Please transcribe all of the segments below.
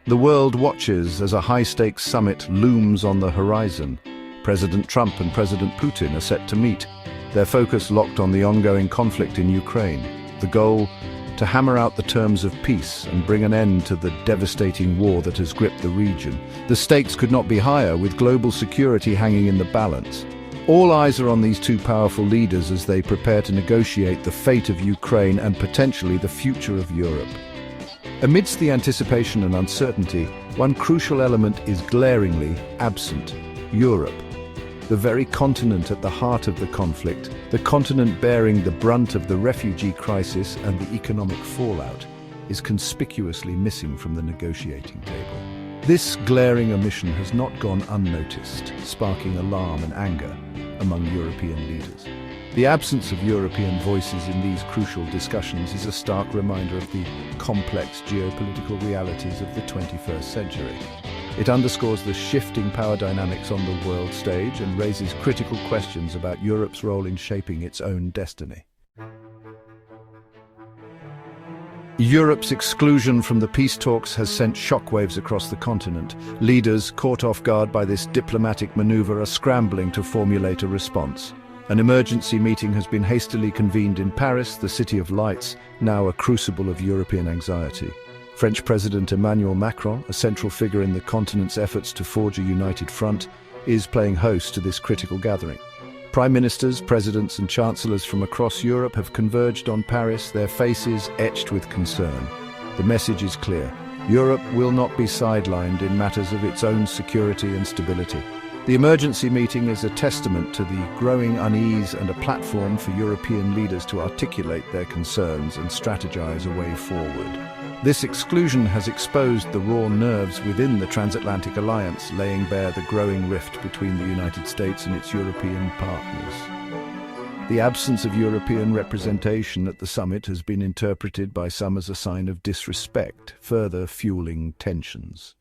The world watches as a high-stakes summit looms on the horizon. President Trump and President Putin are set to meet, their focus locked on the ongoing conflict in Ukraine. The goal, to hammer out the terms of peace and bring an end to the devastating war that has gripped the region. The stakes could not be higher, with global security hanging in the balance. All eyes are on these two powerful leaders as they prepare to negotiate the fate of Ukraine and potentially the future of Europe. Amidst the anticipation and uncertainty, one crucial element is glaringly absent: Europe. The very continent at the heart of the conflict, the continent bearing the brunt of the refugee crisis and the economic fallout, is conspicuously missing from the negotiating table. This glaring omission has not gone unnoticed, sparking alarm and anger among European leaders. The absence of European voices in these crucial discussions is a stark reminder of the complex geopolitical realities of the 21st century. It underscores the shifting power dynamics on the world stage and raises critical questions about Europe's role in shaping its own destiny. Europe's exclusion from the peace talks has sent shockwaves across the continent. Leaders, caught off guard by this diplomatic maneuver, are scrambling to formulate a response. An emergency meeting has been hastily convened in Paris, the City of Lights, now a crucible of European anxiety. French President Emmanuel Macron, a central figure in the continent's efforts to forge a united front, is playing host to this critical gathering. Prime ministers, presidents and chancellors from across Europe have converged on Paris, their faces etched with concern. The message is clear: Europe will not be sidelined in matters of its own security and stability. The emergency meeting is a testament to the growing unease and a platform for European leaders to articulate their concerns and strategize a way forward. This exclusion has exposed the raw nerves within the transatlantic alliance, laying bare the growing rift between the United States and its European partners. The absence of European representation at the summit has been interpreted by some as a sign of disrespect, further fueling tensions.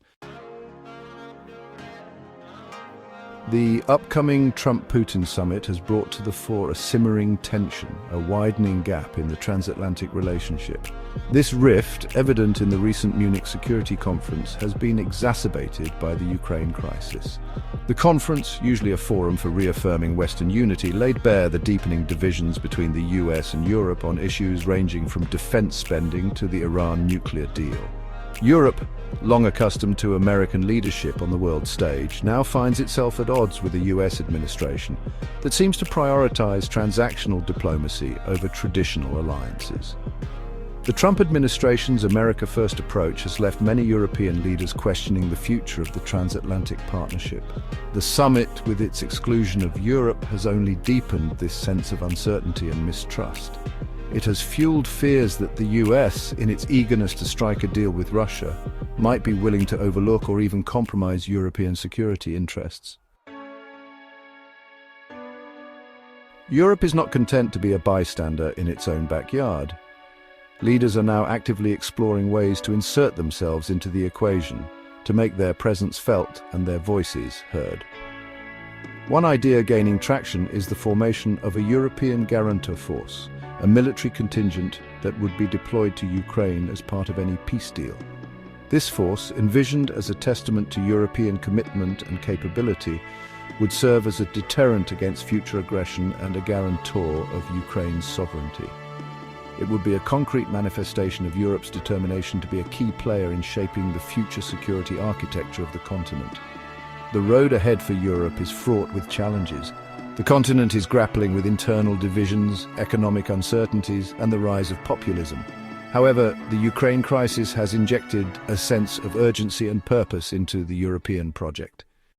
The upcoming Trump-Putin summit has brought to the fore a simmering tension, a widening gap in the transatlantic relationship. This rift, evident in the recent Munich Security Conference, has been exacerbated by the Ukraine crisis. The conference, usually a forum for reaffirming Western unity, laid bare the deepening divisions between the US and Europe on issues ranging from defense spending to the Iran nuclear deal. Europe, long accustomed to American leadership on the world stage, now finds itself at odds with a US administration that seems to prioritize transactional diplomacy over traditional alliances. The Trump administration's America First approach has left many European leaders questioning the future of the transatlantic partnership. The summit, with its exclusion of Europe, has only deepened this sense of uncertainty and mistrust. It has fueled fears that the US, in its eagerness to strike a deal with Russia, might be willing to overlook or even compromise European security interests. Europe is not content to be a bystander in its own backyard. Leaders are now actively exploring ways to insert themselves into the equation, to make their presence felt and their voices heard. One idea gaining traction is the formation of a European guarantor force, a military contingent that would be deployed to Ukraine as part of any peace deal. This force, envisioned as a testament to European commitment and capability, would serve as a deterrent against future aggression and a guarantor of Ukraine's sovereignty. It would be a concrete manifestation of Europe's determination to be a key player in shaping the future security architecture of the continent. The road ahead for Europe is fraught with challenges. The continent is grappling with internal divisions, economic uncertainties, and the rise of populism. However, the Ukraine crisis has injected a sense of urgency and purpose into the European project.